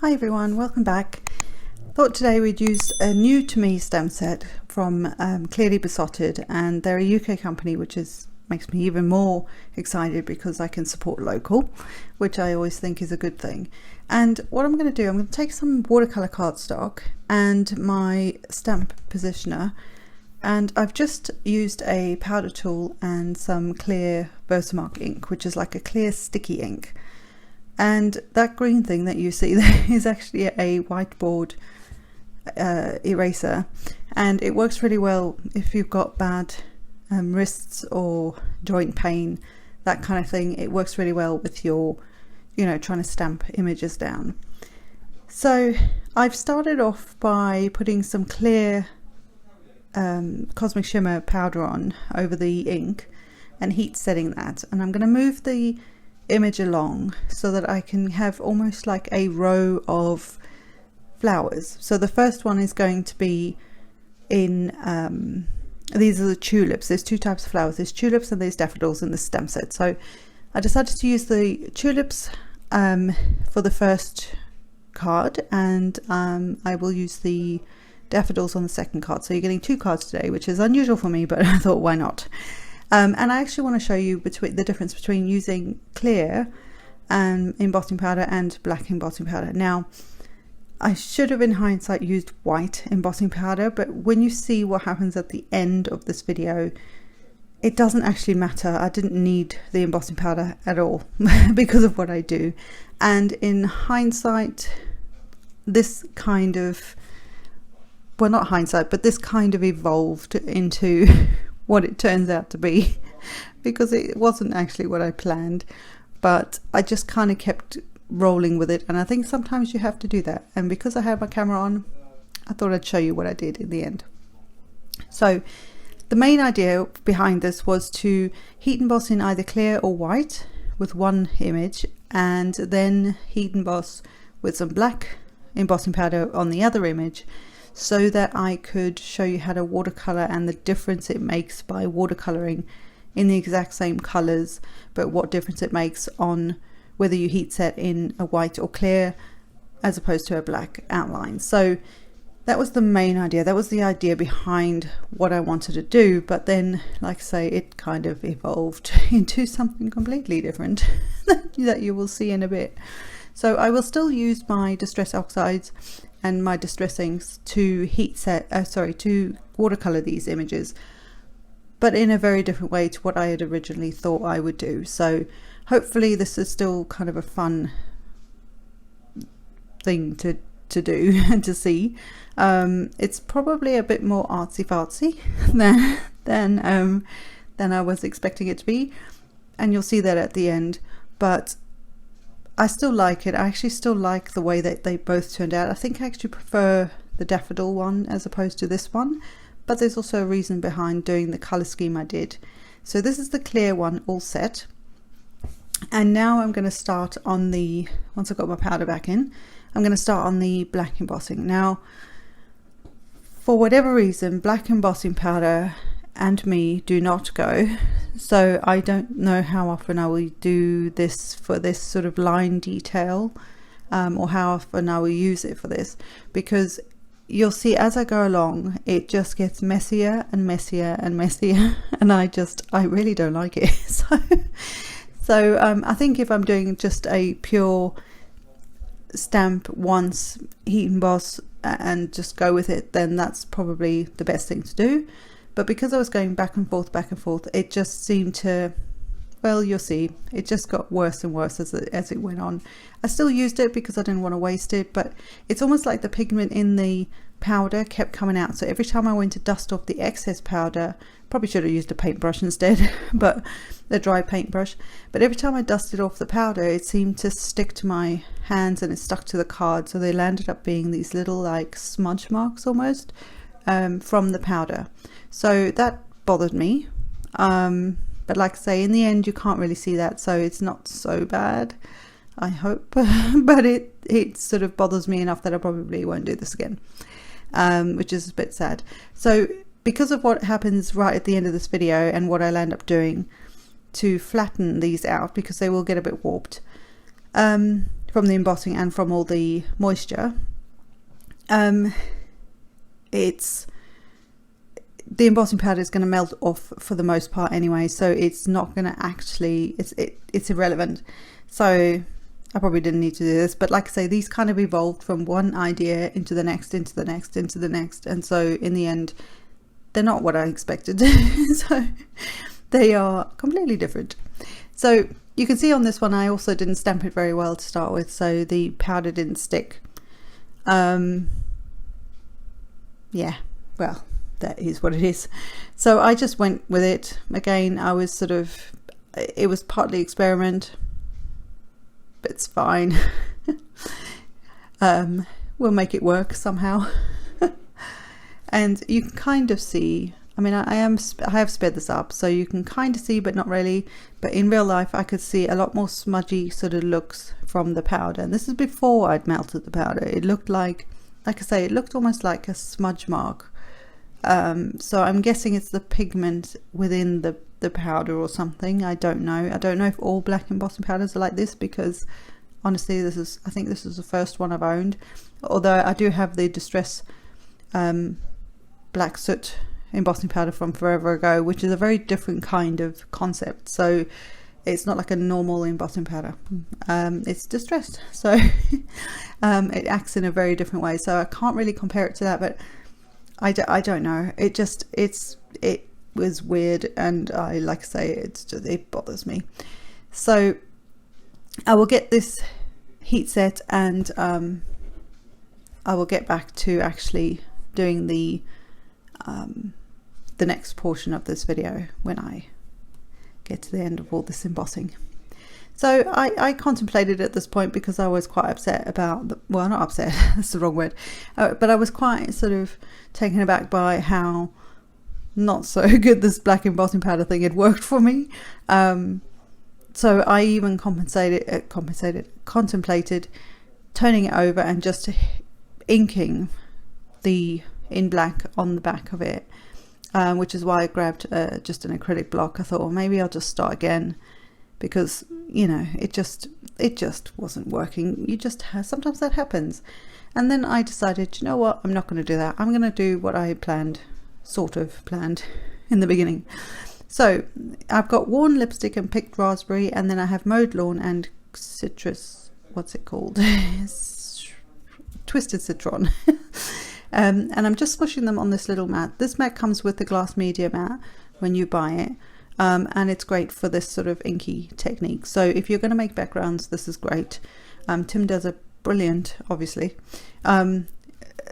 Hi everyone, welcome back. Thought today we'd use a new to me stem set from Clearly Besotted, and they're a UK company, which makes me even more excited because I can support local, which I always think is a good thing. And what I'm going to do, I'm going to take some watercolor cardstock and my stamp positioner, and I've just used a powder tool and some clear Versamark ink, which is like a clear sticky ink. And that green thing that you see there is actually a whiteboard eraser, and it works really well if you've got bad wrists or joint pain, that kind of thing. It works really well with your, trying to stamp images down. So I've started off by putting some clear Cosmic Shimmer powder on over the ink and heat setting that, and I'm going to move the image along so that I can have almost like a row of flowers. So the first one is going to be in these are the tulips. There's two types of flowers, there's tulips and there's daffodils in the stem set. So I decided to use the tulips for the first card, and I will use the daffodils on the second card. So you're getting two cards today, which is unusual for me, but I thought why not. And I actually want to show you the difference between using clear embossing powder and black embossing powder. Now, I should have in hindsight used white embossing powder, but when you see what happens at the end of this video, it doesn't actually matter. I didn't need the embossing powder at all because of what I do. And in hindsight, this kind of, well, not hindsight, but this kind of evolved into what it turns out to be, because it wasn't actually what I planned, but I just kind of kept rolling with it, and I think sometimes you have to do that. And because I had my camera on, I thought I'd show you what I did in the end. So the main idea behind this was to heat emboss in either clear or white with one image, and then heat emboss with some black embossing powder on the other image, so that I could show you how to watercolor and the difference it makes by watercoloring in the exact same colors, but what difference it makes on whether you heat set in a white or clear as opposed to a black outline. So that was the main idea. That was the idea behind what I wanted to do. But then, like I say, it kind of evolved into something completely different that you will see in a bit. So I will still use my Distress Oxides and my Distress inks to to watercolor these images, but in a very different way to what I had originally thought I would do. So hopefully this is still kind of a fun thing to do and to see. It's probably a bit more artsy-fartsy than I was expecting it to be, and you'll see that at the end, but I still like it. I actually still like the way that they both turned out. I think I actually prefer the daffodil one as opposed to this one, but there's also a reason behind doing the color scheme I did. So this is the clear one all set, and now I'm going to start on the, once I've got my powder back in, I'm going to start on the black embossing. Now, for whatever reason, black embossing powder and me do not go, so I don't know how often I will do this for this sort of line detail, or how often I will use it for this, because you'll see as I go along it just gets messier and messier and messier, and I really don't like it. So I think if I'm doing just a pure stamp once, heat emboss and just go with it, then that's probably the best thing to do. But because I was going back and forth, it just seemed to, well, you'll see, it just got worse and worse as it went on. I still used it because I didn't want to waste it, but it's almost like the pigment in the powder kept coming out. So every time I went to dust off the excess powder, probably should have used a paintbrush instead, but a dry paintbrush. But every time I dusted off the powder, it seemed to stick to my hands and it stuck to the card. So they landed up being these little like smudge marks almost from the powder. So that bothered me. But like I say, in the end, you can't really see that, so it's not so bad, I hope. But it sort of bothers me enough that I probably won't do this again, which is a bit sad. So because of what happens right at the end of this video and what I'll end up doing to flatten these out, because they will get a bit warped, from from the embossing and from all the moisture. It's the embossing powder is going to melt off for the most part anyway, so it's not going to actually, it's irrelevant. So I probably didn't need to do this, but like I say, these kind of evolved from one idea into the next, into the next, into the next, and so in the end they're not what I expected. So they are completely different. So you can see on this one I also didn't stamp it very well to start with, so the powder didn't stick. Yeah, well, that is what it is. So I just went with it. Again, I was sort of, it was partly experiment, but it's fine. We'll make it work somehow. And you can kind of see, I mean, I have sped this up, so you can kind of see, but not really. But in real life, I could see a lot more smudgy sort of looks from the powder. And this is before I'd melted the powder. It looked like I say, it looked almost like a smudge mark. So I'm guessing it's the pigment within the powder or something. I don't know. I don't know if all black embossing powders are like this, because honestly, I think this is the first one I've owned. Although I do have the Distress black soot embossing powder from forever ago, which is a very different kind of concept. So it's not like a normal embossing powder. It's distressed, so it acts in a very different way. So I can't really compare it to that, but I don't know. It was weird, and like I say, it bothers me. So I will get this heat set, and I will get back to actually doing the next portion of this video when I get to the end of all this embossing. So I contemplated at this point, because I was quite upset about well, not upset, that's the wrong word, but I was quite sort of taken aback by how not so good this black embossing powder thing had worked for me. So I even contemplated toning it over and just inking the in black on the back of it, which is why I grabbed just an acrylic block. I thought, well, maybe I'll just start again, because you know, it just wasn't working. Sometimes that happens. And then I decided, you know what, I'm not going to do that. I'm going to do what I sort of planned in the beginning. So I've got worn lipstick and picked raspberry, and then I have mowed lawn and citrus, what's it called? Twisted citron. And I'm just smushing them on this little mat. This mat comes with the glass media mat when you buy it. And it's great for this sort of inky technique. So if you're going to make backgrounds, this is great. Tim does a brilliant, obviously. You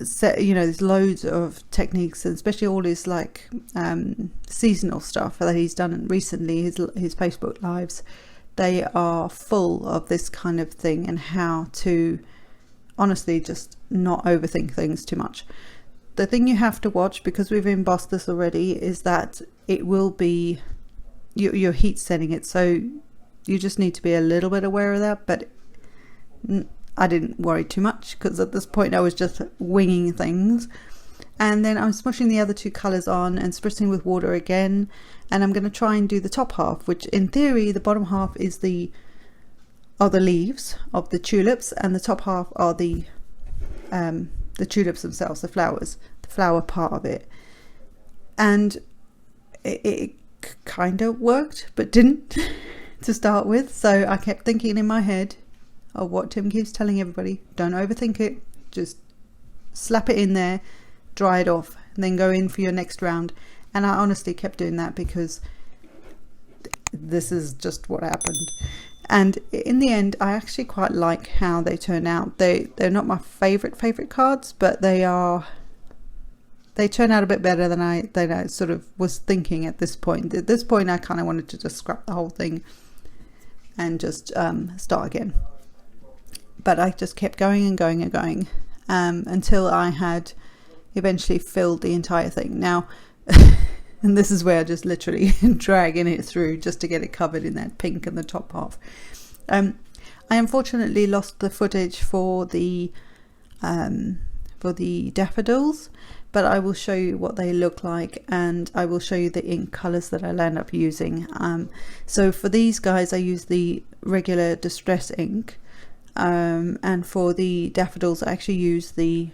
know, there's loads of techniques, and especially all his like seasonal stuff that he's done recently, his Facebook lives. They are full of this kind of thing, and how to honestly just not overthink things too much. The thing you have to watch, because we've embossed this already, is that it will be you're heat setting it, so you just need to be a little bit aware of that. But I didn't worry too much, because at this point I was just winging things. And then I'm smushing the other two colors on and spritzing with water again, and I'm going to try and do the top half, which in theory the bottom half is the leaves of the tulips, and the top half are the tulips themselves, the flowers, the flower part of it. And it kind of worked, but didn't to start with. So I kept thinking in my head of what Tim keeps telling everybody: don't overthink it, just slap it in there, dry it off, and then go in for your next round. And I honestly kept doing that, because this is just what happened. And in the end, I actually quite like how they turn out. They're not my favorite cards, but they turn out a bit better than I sort of was thinking at this point. At this point, I kind of wanted to just scrap the whole thing and just start again. But I just kept going and going and going until I had eventually filled the entire thing. Now, and this is where I just literally dragging it through just to get it covered in that pink in the top half. I unfortunately lost the footage for the daffodils, but I will show you what they look like, and I will show you the ink colors that I'll end up using. So for these guys, I use the regular Distress ink, and for the daffodils I actually use the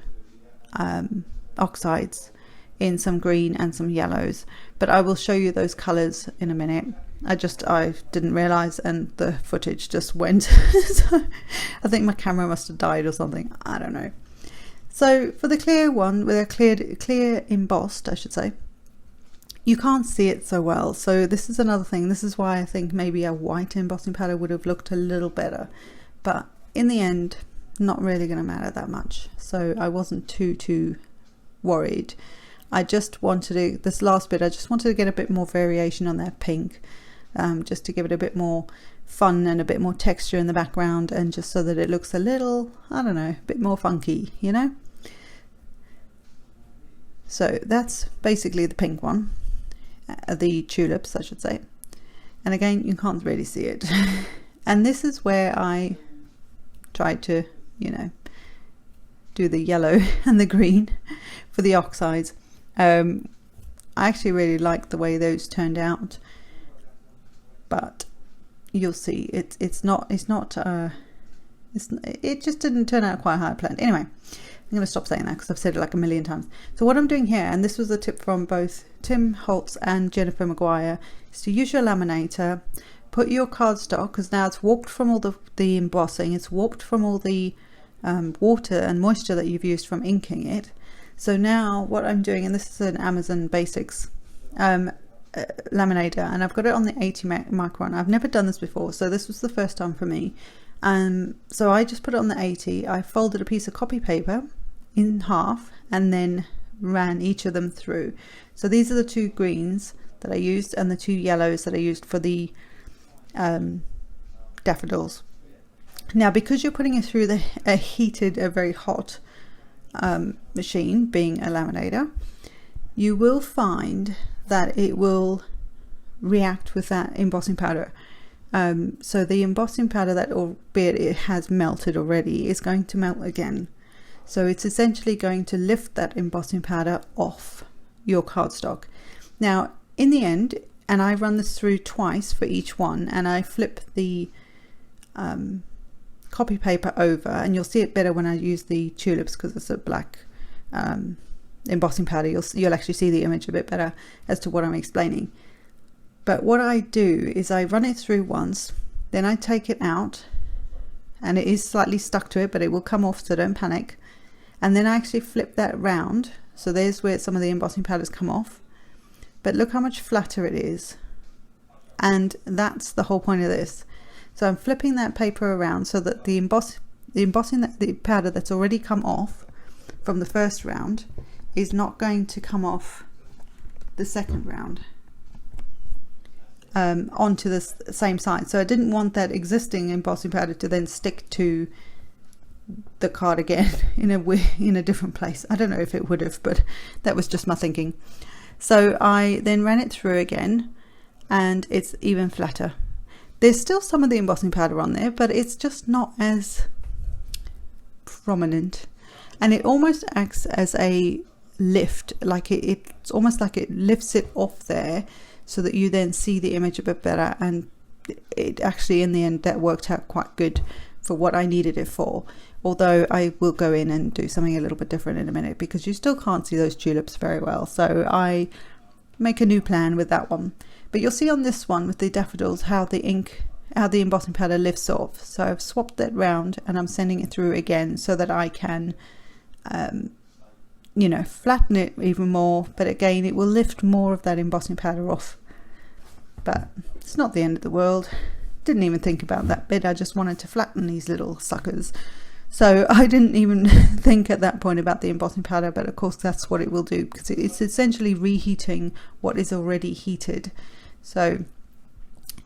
oxides in some green and some yellows, but I will show you those colors in a minute. I didn't realize, and the footage just went. So I think my camera must have died or something, I don't know. So for the clear one, with a clear embossed, I should say, you can't see it so well. So this is another thing. This is why I think maybe a white embossing powder would have looked a little better, but in the end, not really going to matter that much. So I wasn't too worried. I just wanted to, this last bit, I just wanted to get a bit more variation on that pink, just to give it a bit more fun and a bit more texture in the background, and just so that it looks a little, I don't know, a bit more funky, you know. So that's basically the pink one, the tulips I should say, and again you can't really see it. And this is where I tried to, you know, do the yellow and the green for the oxides. I actually really like the way those turned out, but you'll see it just didn't turn out quite how I planned. Anyway, I'm going to stop saying that because I've said it like a million times. So what I'm doing here, and this was a tip from both Tim Holtz and Jennifer Maguire, is to use your laminator, put your cardstock, because now it's warped from all the embossing, it's warped from all the water and moisture that you've used from inking it. So now what I'm doing, and this is an Amazon Basics laminator, and I've got it on the 80 micron. I've never done this before, so this was the first time for me. So I just put it on the 80. I folded a piece of copy paper in half and then ran each of them through. So these are the two greens that I used and the two yellows that I used for the daffodils. Now because you're putting it through a very hot machine, being a laminator, you will find that it will react with that embossing powder. So the embossing powder, that albeit it has melted already, is going to melt again. So it's essentially going to lift that embossing powder off your cardstock. Now in the end, and I run this through twice for each one, and I flip the copy paper over, and you'll see it better when I use the tulips because it's a black embossing powder. You'll actually see the image a bit better as to what I'm explaining. But what I do is I run it through once, then I take it out, and it is slightly stuck to it, but it will come off, so don't panic. And then I actually flip that round, so there's where some of the embossing powders come off, but look how much flatter it is. And that's the whole point of this. So I'm flipping that paper around so that the powder that's already come off from the first round is not going to come off the second round onto the same side. So I didn't want that existing embossing powder to then stick to the card again in a different place. I don't know if it would have, but that was just my thinking. So I then ran it through again, and it's even flatter. There's still some of the embossing powder on there, but it's just not as prominent, and it almost acts as a lift, like it's almost like it lifts it off there so that you then see the image a bit better. And it actually, in the end, that worked out quite good for what I needed it for, although I will go in and do something a little bit different in a minute because you still can't see those tulips very well. So I make a new plan with that one. But you'll see on this one with the daffodils how the embossing powder lifts off. So I've swapped that round and I'm sending it through again so that I can you know, flatten it even more, but again it will lift more of that embossing powder off. But it's not the end of the world. Didn't even think about that bit. I just wanted to flatten these little suckers, so I didn't even think at that point about the embossing powder. But of course that's what it will do, because it's essentially reheating what is already heated. So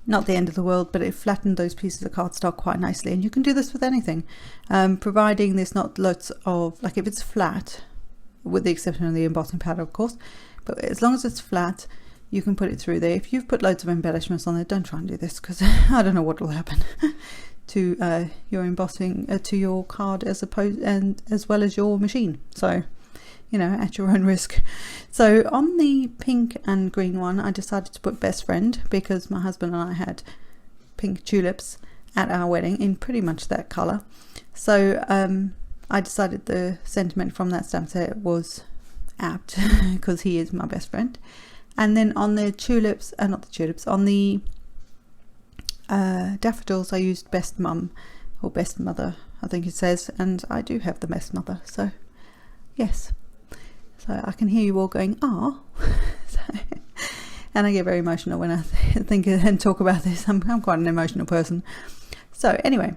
not the end of the world, but it flattened those pieces of cardstock quite nicely. And you can do this with anything, providing there's not lots of, like, if it's flat, with the exception of the embossing powder of course, but as long as it's flat, you can put it through there. If you've put loads of embellishments on there, don't try and do this, because I don't know what will happen to your embossing, to your card, as well as your machine. So, you know, at your own risk. So on the pink and green one, I decided to put best friend because my husband and I had pink tulips, at our wedding in pretty much that colour. So I decided the sentiment from that stamp set was apt because he is my best friend. And then on the tulips, not the tulips, on the daffodils I used Best Mum or Best Mother, I think it says, and I do have the Best Mother, so yes. So I can hear you all going, ah. So, and I get very emotional when I think and talk about this. I'm quite an emotional person. So anyway,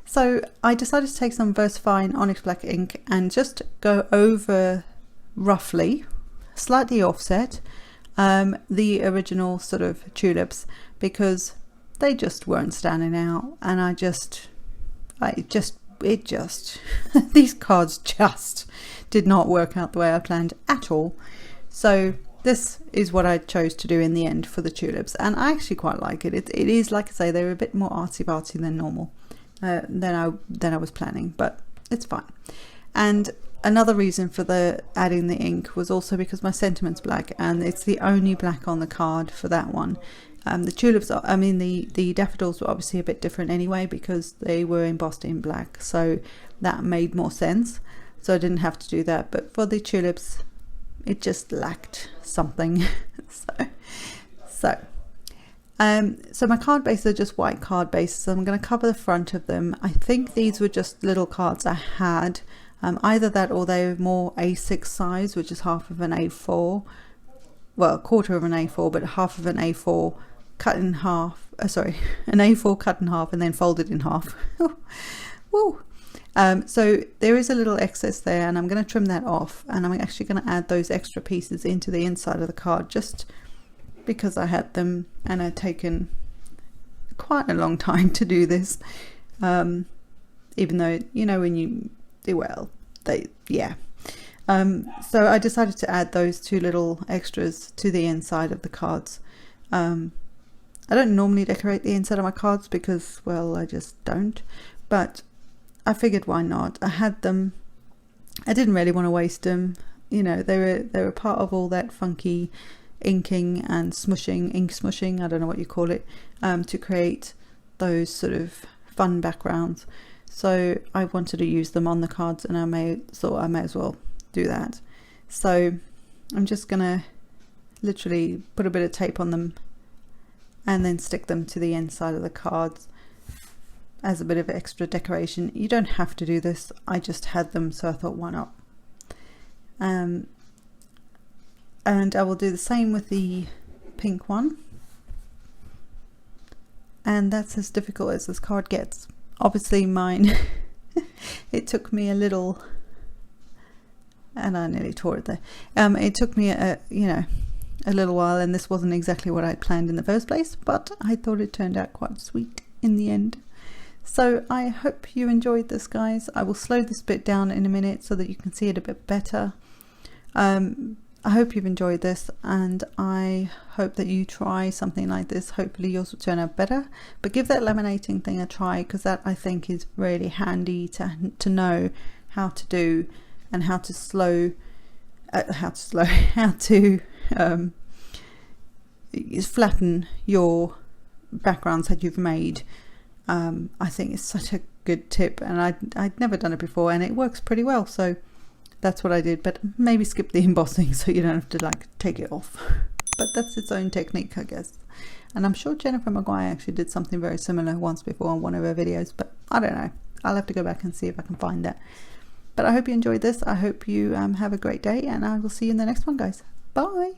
so I decided to take some VersaFine Onyx Black ink and just go over roughly, slightly offset, the original sort of tulips, because they just weren't standing out, and these cards just did not work out the way I planned at all. So this is what I chose to do in the end for the tulips, and I actually quite like it. It is, like I say, they're a bit more artsy-fartsy than normal, than I was planning, but it's fine. And another reason for adding the ink was also because my sentiment's black, and it's the only black on the card for that one. The tulips, the daffodils were obviously a bit different anyway because they were embossed in black, so that made more sense. So I didn't have to do that. But for the tulips, it just lacked something. So my card bases are just white card bases. So I'm going to cover the front of them. I think these were just little cards I had. Either that or they were more A6 size, which is half of an A4. Well, a quarter of an A4, but half of an A4 cut in half. An A4 cut in half and then folded in half. Woo. So there is a little excess there, and I'm going to trim that off, and I'm actually going to add those extra pieces into the inside of the card just because I had them, and I'd taken quite a long time to do this, even though, you know, when you do well, so I decided to add those two little extras to the inside of the cards. I don't normally decorate the inside of my cards because, well, I just don't, but I figured why not. I had them, I didn't really want to waste them, you know, they were part of all that funky inking and smushing, ink smushing, I don't know what you call it, to create those sort of fun backgrounds. So I wanted to use them on the cards, and I thought I may as well do that. So I'm just gonna literally put a bit of tape on them and then stick them to the inside of the cards as a bit of extra decoration. You don't have to do this, I just had them, so I thought why not. And I will do the same with the pink one, and that's as difficult as this card gets. Obviously mine it took me a little, and I nearly tore it there. It took me a little while, and this wasn't exactly what I planned in the first place, but I thought it turned out quite sweet in the end. So I hope you enjoyed this, guys. I will slow this bit down in a minute so that you can see it a bit better. I hope you've enjoyed this, and I hope that you try something like this. Hopefully yours will turn out better, but give that laminating thing a try, because that I think is really handy to know how to do, and how to flatten your backgrounds that you've made. I think it's such a good tip, and I'd never done it before, and it works pretty well. So that's what I did, but maybe skip the embossing so you don't have to like take it off. But that's its own technique, I guess. And I'm sure Jennifer Maguire actually did something very similar once before on one of her videos, but I don't know. I'll have to go back and see if I can find that. But I hope you enjoyed this. I hope you have a great day, and I will see you in the next one, guys. Bye.